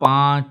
5,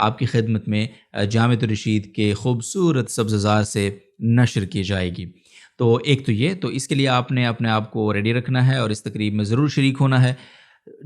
آپ کی خدمت میں جامعۃ الرشید کے خوبصورت سبززار سے نشر کی جائے گی۔ تو ایک تو یہ، تو اس کے لیے آپ نے اپنے آپ کو ریڈی رکھنا ہے اور اس تقریب میں ضرور شریک ہونا ہے۔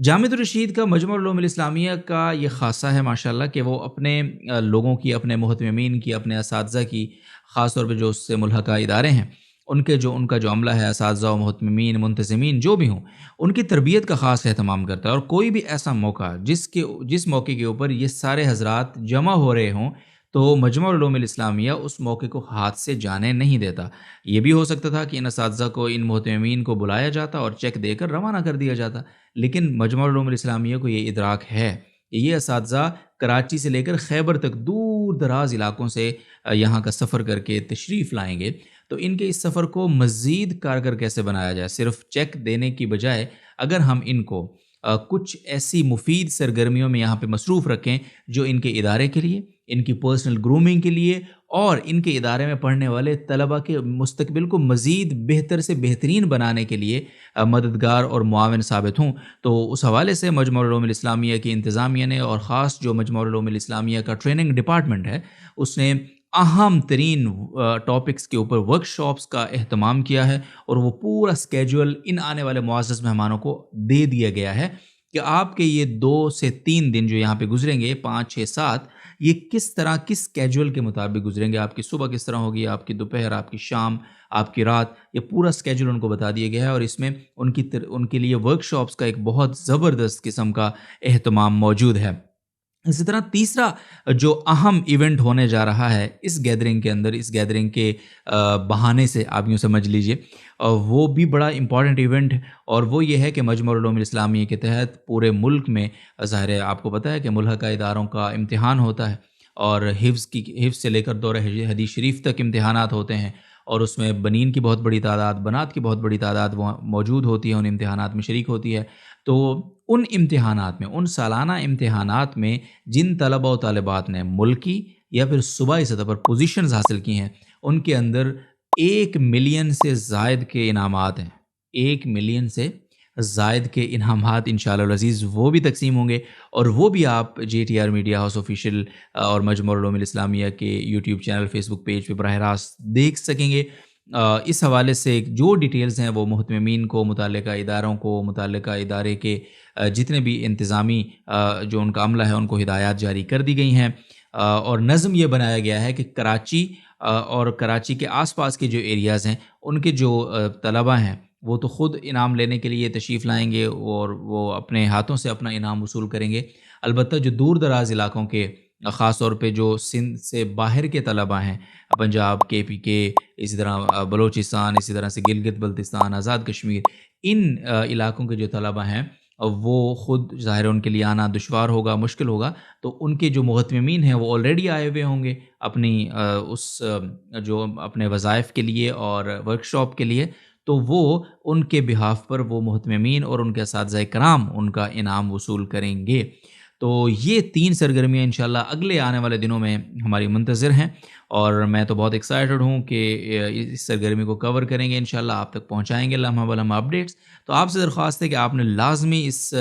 جامعۃ الرشید کا مجمع العلوم الاسلامیہ کا یہ خاصہ ہے ماشاءاللہ کہ وہ اپنے لوگوں کی، اپنے محتممین کی، اپنے اساتذہ کی، خاص طور پہ جو اس سے ملحقہ ادارے ہیں ان کا جو عملہ ہے، اساتذہ و محتممین، منتظمین جو بھی ہوں، ان کی تربیت کا خاص اہتمام کرتا ہے۔ اور کوئی بھی ایسا موقع جس موقع کے اوپر یہ سارے حضرات جمع ہو رہے ہوں تو مجمع العلوم الاسلامیہ اس موقع کو ہاتھ سے جانے نہیں دیتا۔ یہ بھی ہو سکتا تھا کہ ان اساتذہ کو، ان محتممین کو بلایا جاتا اور چیک دے کر روانہ کر دیا جاتا، لیکن مجمع العلوم الاسلامیہ کو یہ ادراک ہے کہ یہ اساتذہ کراچی سے لے کر خیبر تک دور دراز علاقوں سے یہاں کا سفر کر کے تشریف لائیں گے، تو ان کے اس سفر کو مزید کارگر کیسے بنایا جائے۔ صرف چیک دینے کی بجائے اگر ہم ان کو کچھ ایسی مفید سرگرمیوں میں یہاں پہ مصروف رکھیں جو ان کے ادارے کے لیے، ان کی پرسنل گرومنگ کے لیے اور ان کے ادارے میں پڑھنے والے طلبہ کے مستقبل کو مزید بہتر سے بہترین بنانے کے لیے مددگار اور معاون ثابت ہوں، تو اس حوالے سے مجمع العلوم الاسلامیہ کی انتظامیہ نے، اور خاص جو مجمع العلوم الاسلامیہ کا ٹریننگ ڈپارٹمنٹ ہے، اس نے اہم ترین ٹاپکس کے اوپر ورک شاپس کا اہتمام کیا ہے، اور وہ پورا سکیجول ان آنے والے معزز مہمانوں کو دے دیا گیا ہے کہ آپ کے یہ 2 سے 3 دن جو یہاں پہ گزریں گے، 5 6 7، یہ کس طرح، کس سکیجول کے مطابق گزریں گے۔ آپ کی صبح کس طرح ہوگی، آپ کی دوپہر، آپ کی شام، آپ کی رات، یہ پورا سکیجول ان کو بتا دیا گیا ہے، اور اس میں ان کے لیے ورک شاپس کا ایک بہت زبردست قسم کا اہتمام موجود ہے۔ اسی طرح تیسرا جو اہم ایونٹ ہونے جا رہا ہے اس گیدرنگ کے اندر، اس گیدرنگ کے بہانے سے آپ یوں سمجھ لیجئے، وہ بھی بڑا امپورٹنٹ ایونٹ ہے، اور وہ یہ ہے کہ مجمع العلوم الاسلامیہ کے تحت پورے ملک میں، ظاہر ہے آپ کو پتہ ہے کہ ملحقہ اداروں کا امتحان ہوتا ہے، اور حفظ سے لے کر دورہ حدیث شریف تک امتحانات ہوتے ہیں، اور اس میں بنین کی بہت بڑی تعداد، بنات کی بہت بڑی تعداد موجود ہوتی ہے، ان امتحانات میں شریک ہوتی ہے۔ تو ان امتحانات میں، ان سالانہ امتحانات میں جن طلبہ و طالبات نے ملکی یا پھر صوبائی سطح پر پوزیشنز حاصل کی ہیں، ان کے اندر 1 ملین سے زائد کے انعامات ہیں۔ 1 ملین سے زائد کے انعامات انشاءاللہ العزیز وہ بھی تقسیم ہوں گے، اور وہ بھی آپ JTR میڈیا ہاؤس آفیشیل اور مجمع العلوم الاسلامیہ کے یوٹیوب چینل، فیس بک پیج پہ براہ راست دیکھ سکیں گے۔ اس حوالے سے جو ڈیٹیلز ہیں وہ محتممین کو، متعلقہ اداروں کو، متعلقہ ادارے کے جتنے بھی انتظامی جو ان کا عملہ ہے ان کو ہدایات جاری کر دی گئی ہیں، اور نظم یہ بنایا گیا ہے کہ کراچی اور کراچی کے آس پاس کے جو ایریاز ہیں ان کے جو طلبہ ہیں وہ تو خود انعام لینے کے لیے تشریف لائیں گے، اور وہ اپنے ہاتھوں سے اپنا انعام وصول کریں گے۔ البتہ جو دور دراز علاقوں کے، خاص طور پہ جو سندھ سے باہر کے طلبہ ہیں، پنجاب، KPK، اسی طرح بلوچستان، اسی طرح سے گلگت بلتستان، آزاد کشمیر، ان علاقوں کے جو طلبہ ہیں وہ خود ظاہر ان کے لیے آنا دشوار ہوگا، مشکل ہوگا، تو ان کے جو محتممین ہیں وہ آلریڈی آئے ہوئے ہوں گے اپنی جو اپنے وظائف کے لیے اور ورک شاپ کے لیے، تو وہ ان کے بہاف پر وہ محتممین اور ان کے اساتذہ کرام ان کا انعام وصول کریں گے۔ تو یہ 3 سرگرمیاں انشاءاللہ اگلے آنے والے دنوں میں ہماری منتظر ہیں، اور میں تو بہت ایکسائٹڈ ہوں کہ اس سرگرمی کو کور کریں گے انشاءاللہ، آپ تک پہنچائیں گے لمحہ بلمحہ اپڈیٹس۔ تو آپ سے درخواست ہے کہ آپ نے لازمی اس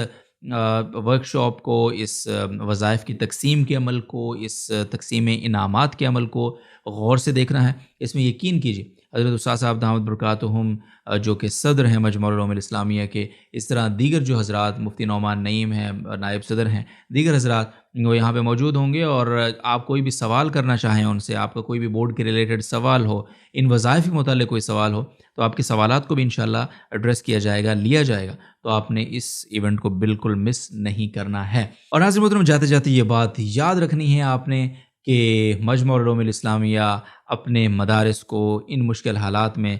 ورک شاپ کو، اس وظائف کی تقسیم کے عمل کو، اس تقسیم انعامات کے عمل کو غور سے دیکھنا ہے۔ اس میں یقین کیجیے حضرت استاد صاحب دامت برکاتہم جو کہ صدر ہیں مجمع العلوم الاسلامیہ کے، اس طرح دیگر جو حضرات، مفتی نعمان نعیم ہیں، نائب صدر ہیں، دیگر حضرات وہ یہاں پہ موجود ہوں گے، اور آپ کوئی بھی سوال کرنا چاہیں ان سے، آپ کا کوئی بھی بورڈ کے ریلیٹڈ سوال ہو، ان وظائف کے متعلق کوئی سوال ہو، تو آپ کے سوالات کو بھی انشاءاللہ ایڈریس کیا جائے گا، لیا جائے گا۔ تو آپ نے اس ایونٹ کو بالکل مس نہیں کرنا ہے۔ اور ناظرین محترم، جاتے جاتے یہ بات یاد رکھنی ہے آپ نے کہ مجمع العلوم الاسلامیہ اپنے مدارس کو ان مشکل حالات میں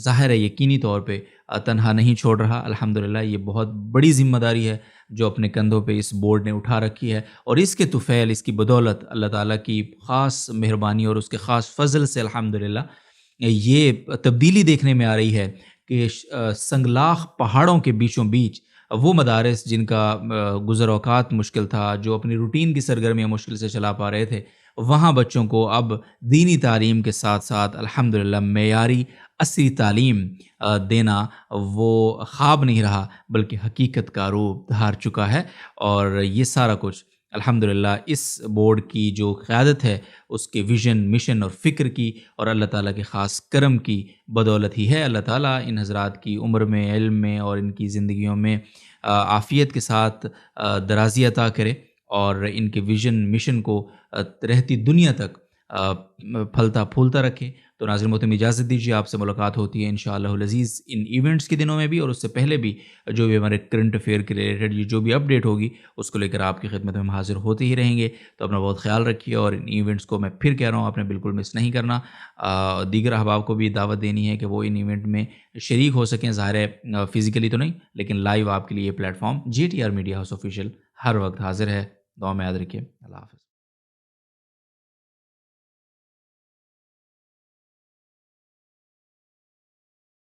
ظاہر ہے یقینی طور پہ تنہا نہیں چھوڑ رہا۔ الحمدللہ یہ بہت بڑی ذمہ داری ہے جو اپنے کندھوں پہ اس بورڈ نے اٹھا رکھی ہے، اور اس کے طفیل، اس کی بدولت اللہ تعالیٰ کی خاص مہربانی اور اس کے خاص فضل سے الحمدللہ یہ تبدیلی دیکھنے میں آ رہی ہے کہ سنگلاخ پہاڑوں کے بیچوں بیچ وہ مدارس جن کا گزر اوقات مشکل تھا، جو اپنی روٹین کی سرگرمیاں مشکل سے چلا پا رہے تھے، وہاں بچوں کو اب دینی تعلیم کے ساتھ ساتھ الحمدللہ معیاری عصری تعلیم دینا وہ خواب نہیں رہا بلکہ حقیقت کا روپ دھار چکا ہے، اور یہ سارا کچھ الحمدللہ اس بورڈ کی جو قیادت ہے اس کے ویژن، مشن اور فکر کی اور اللہ تعالیٰ کے خاص کرم کی بدولت ہی ہے۔ اللہ تعالیٰ ان حضرات کی عمر میں، علم میں اور ان کی زندگیوں میں عافیت کے ساتھ درازی عطا کرے اور ان کے ویژن، مشن کو رہتی دنیا تک پھلتا پھولتا رکھے۔ تو ناظرین محترم اجازت دیجیے، آپ سے ملاقات ہوتی ہے انشاءاللہ العزیز ان ایونٹس کے دنوں میں بھی، اور اس سے پہلے بھی جو بھی ہمارے کرنٹ افیئر کے ریلیٹڈ یہ جو بھی اپڈیٹ ہوگی اس کو لے کر آپ کی خدمت میں ہم حاضر ہوتے ہی رہیں گے۔ تو اپنا بہت خیال رکھیے، اور ان ایونٹس کو میں پھر کہہ رہا ہوں آپ نے بالکل مس نہیں کرنا۔ دیگر احباب کو بھی دعوت دینی ہے کہ وہ ان ایونٹ میں شریک ہو سکیں، ظاہر ہے فزیکلی تو نہیں لیکن لائیو آپ کے لیے یہ platform GTR media house official ہر وقت حاضر ہے۔ دعا میں یاد رکھیے۔ اللہ حافظ۔